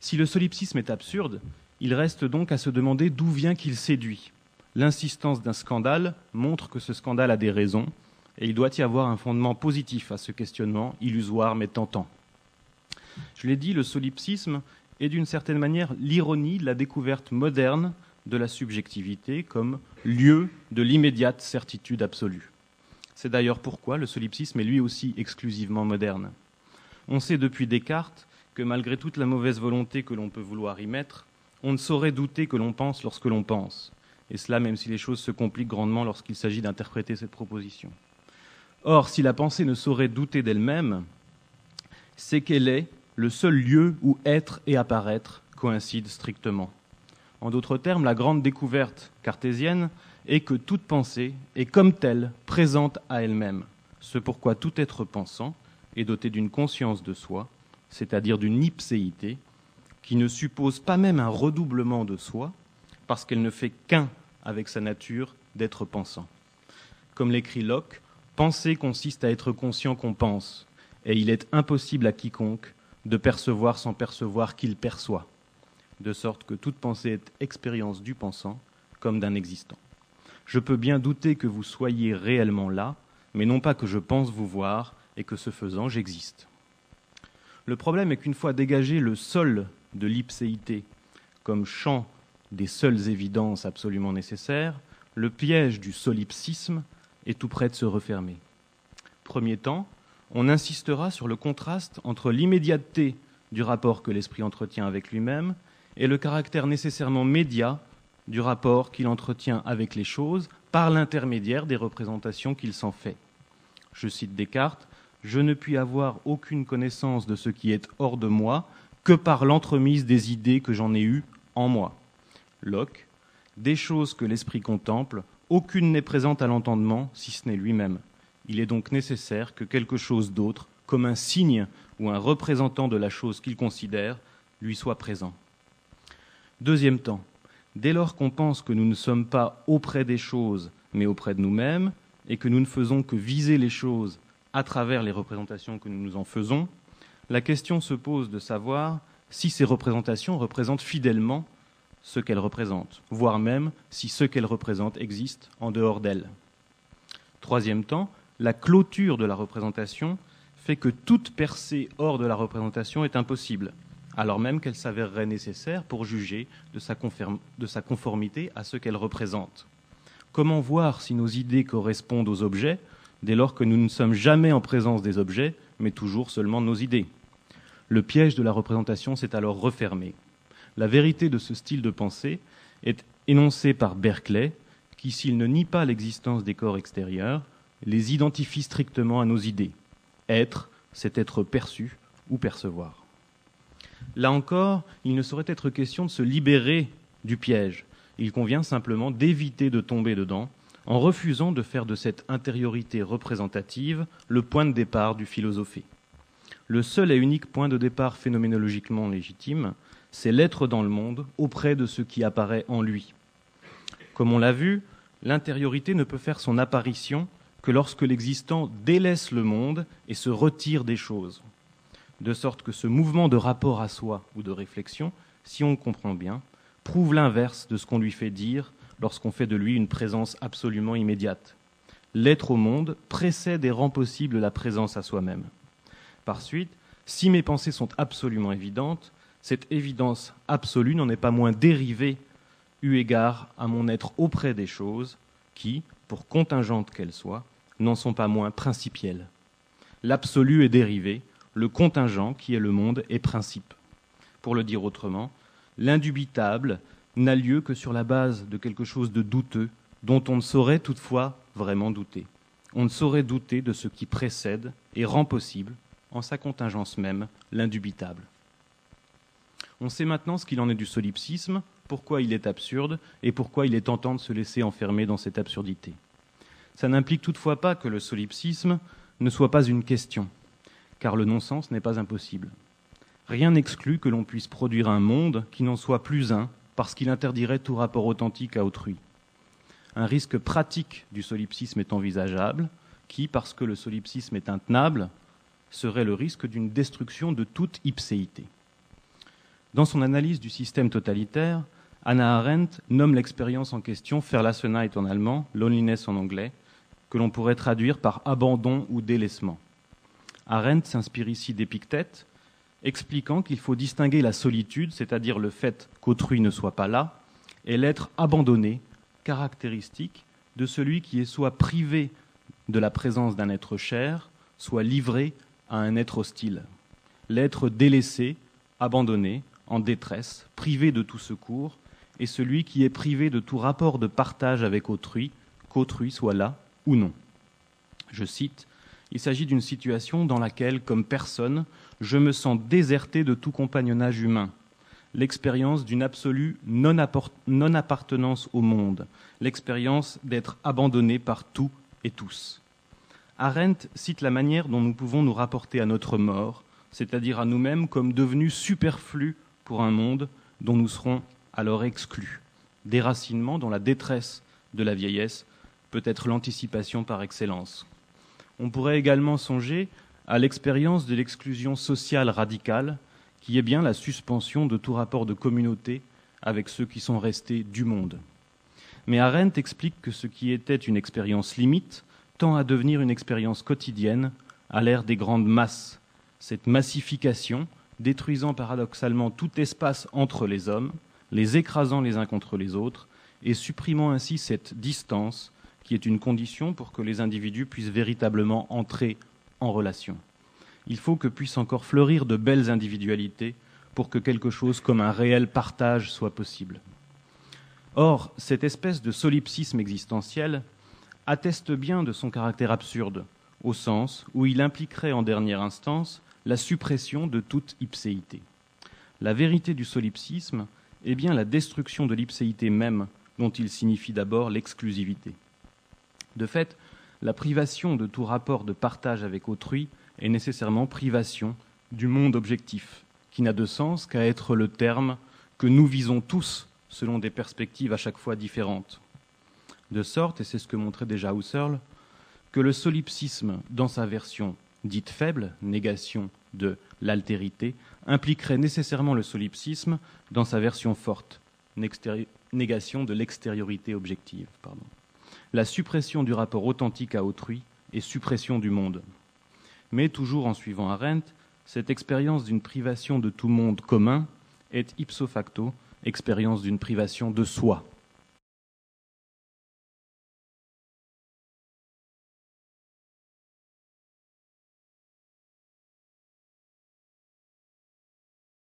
Si le solipsisme est absurde, il reste donc à se demander d'où vient qu'il séduit. L'insistance d'un scandale montre que ce scandale a des raisons, et il doit y avoir un fondement positif à ce questionnement, illusoire mais tentant. Je l'ai dit, le solipsisme est d'une certaine manière l'ironie de la découverte moderne de la subjectivité comme lieu de l'immédiate certitude absolue. C'est d'ailleurs pourquoi le solipsisme est lui aussi exclusivement moderne. On sait depuis Descartes que malgré toute la mauvaise volonté que l'on peut vouloir y mettre, on ne saurait douter que l'on pense lorsque l'on pense. Et cela même si les choses se compliquent grandement lorsqu'il s'agit d'interpréter cette proposition. Or, si la pensée ne saurait douter d'elle-même, c'est qu'elle est le seul lieu où être et apparaître coïncident strictement. En d'autres termes, la grande découverte cartésienne est que toute pensée est comme telle présente à elle-même, ce pourquoi tout être pensant est doté d'une conscience de soi, c'est-à-dire d'une ipséité, qui ne suppose pas même un redoublement de soi, parce qu'elle ne fait qu'un avec sa nature d'être pensant. Comme l'écrit Locke, penser consiste à être conscient qu'on pense, et il est impossible à quiconque de percevoir sans percevoir qu'il perçoit, de sorte que toute pensée est expérience du pensant comme d'un existant. Je peux bien douter que vous soyez réellement là, mais non pas que je pense vous voir et que ce faisant j'existe. Le problème est qu'une fois dégagé le sol de l'ipséité comme champ des seules évidences absolument nécessaires, le piège du solipsisme est tout près de se refermer. Premier temps, on insistera sur le contraste entre l'immédiateté du rapport que l'esprit entretient avec lui-même et le caractère nécessairement médiat du rapport qu'il entretient avec les choses par l'intermédiaire des représentations qu'il s'en fait. Je cite Descartes, « Je ne puis avoir aucune connaissance de ce qui est hors de moi que par l'entremise des idées que j'en ai eues en moi. » Locke, « Des choses que l'esprit contemple, aucune n'est présente à l'entendement si ce n'est lui-même. Il est donc nécessaire que quelque chose d'autre, comme un signe ou un représentant de la chose qu'il considère, lui soit présent. » Deuxième temps, dès lors qu'on pense que nous ne sommes pas auprès des choses, mais auprès de nous-mêmes, et que nous ne faisons que viser les choses à travers les représentations que nous nous en faisons, la question se pose de savoir si ces représentations représentent fidèlement ce qu'elles représentent, voire même si ce qu'elles représentent existe en dehors d'elles. Troisième temps, la clôture de la représentation fait que toute percée hors de la représentation est impossible, alors même qu'elle s'avérerait nécessaire pour juger de sa conformité à ce qu'elle représente. Comment voir si nos idées correspondent aux objets, dès lors que nous ne sommes jamais en présence des objets, mais toujours seulement de nos idées ? Le piège de la représentation s'est alors refermé. La vérité de ce style de pensée est énoncée par Berkeley, qui, s'il ne nie pas l'existence des corps extérieurs, les identifie strictement à nos idées. Être, c'est être perçu ou percevoir. Là encore, il ne saurait être question de se libérer du piège. Il convient simplement d'éviter de tomber dedans en refusant de faire de cette intériorité représentative le point de départ du philosophé. Le seul et unique point de départ phénoménologiquement légitime, c'est l'être dans le monde auprès de ce qui apparaît en lui. Comme on l'a vu, l'intériorité ne peut faire son apparition que lorsque l'existant délaisse le monde et se retire des choses. De sorte que ce mouvement de rapport à soi ou de réflexion, si on le comprend bien, prouve l'inverse de ce qu'on lui fait dire lorsqu'on fait de lui une présence absolument immédiate. L'être au monde précède et rend possible la présence à soi-même. Par suite, si mes pensées sont absolument évidentes, cette évidence absolue n'en est pas moins dérivée eu égard à mon être auprès des choses qui, pour contingentes qu'elles soient, n'en sont pas moins principielles. L'absolu est dérivé, le contingent, qui est le monde, est principe. Pour le dire autrement, l'indubitable n'a lieu que sur la base de quelque chose de douteux, dont on ne saurait toutefois vraiment douter. On ne saurait douter de ce qui précède et rend possible, en sa contingence même, l'indubitable. On sait maintenant ce qu'il en est du solipsisme, pourquoi il est absurde et pourquoi il est tentant de se laisser enfermer dans cette absurdité. Ça n'implique toutefois pas que le solipsisme ne soit pas une question, car le non-sens n'est pas impossible. Rien n'exclut que l'on puisse produire un monde qui n'en soit plus un, parce qu'il interdirait tout rapport authentique à autrui. Un risque pratique du solipsisme est envisageable, qui, parce que le solipsisme est intenable, serait le risque d'une destruction de toute ipséité. Dans son analyse du système totalitaire, Hannah Arendt nomme l'expérience en question Verlassenheit en allemand, loneliness en anglais, que l'on pourrait traduire par abandon ou délaissement. Arendt s'inspire ici d'Épictète, expliquant qu'il faut distinguer la solitude, c'est-à-dire le fait qu'autrui ne soit pas là, et l'être abandonné, caractéristique de celui qui est soit privé de la présence d'un être cher, soit livré à un être hostile. L'être délaissé, abandonné, en détresse, privé de tout secours, est celui qui est privé de tout rapport de partage avec autrui, qu'autrui soit là ou non. Je cite, « Il s'agit d'une situation dans laquelle, comme personne, je me sens déserté de tout compagnonnage humain. L'expérience d'une absolue non-appartenance au monde, l'expérience d'être abandonné par tout et tous. » Arendt cite la manière dont nous pouvons nous rapporter à notre mort, c'est-à-dire à nous-mêmes comme devenus superflus pour un monde dont nous serons alors exclus. Déracinement dont la détresse de la vieillesse peut être l'anticipation par excellence. On pourrait également songer à l'expérience de l'exclusion sociale radicale, qui est bien la suspension de tout rapport de communauté avec ceux qui sont restés du monde. Mais Arendt explique que ce qui était une expérience limite tend à devenir une expérience quotidienne à l'ère des grandes masses. Cette massification, détruisant paradoxalement tout espace entre les hommes, les écrasant les uns contre les autres, et supprimant ainsi cette distance qui est une condition pour que les individus puissent véritablement entrer en relation. Il faut que puissent encore fleurir de belles individualités pour que quelque chose comme un réel partage soit possible. Or, cette espèce de solipsisme existentiel atteste bien de son caractère absurde, au sens où il impliquerait en dernière instance la suppression de toute ipséité. La vérité du solipsisme est bien la destruction de l'ipséité même, dont il signifie d'abord l'exclusivité. De fait, la privation de tout rapport de partage avec autrui est nécessairement privation du monde objectif, qui n'a de sens qu'à être le terme que nous visons tous selon des perspectives à chaque fois différentes. De sorte, et c'est ce que montrait déjà Husserl, que le solipsisme, dans sa version dite faible, négation de l'altérité, impliquerait nécessairement le solipsisme dans sa version forte, négation de l'extériorité objective. La suppression du rapport authentique à autrui et suppression du monde. Mais toujours en suivant Arendt, cette expérience d'une privation de tout monde commun est ipso facto expérience d'une privation de soi.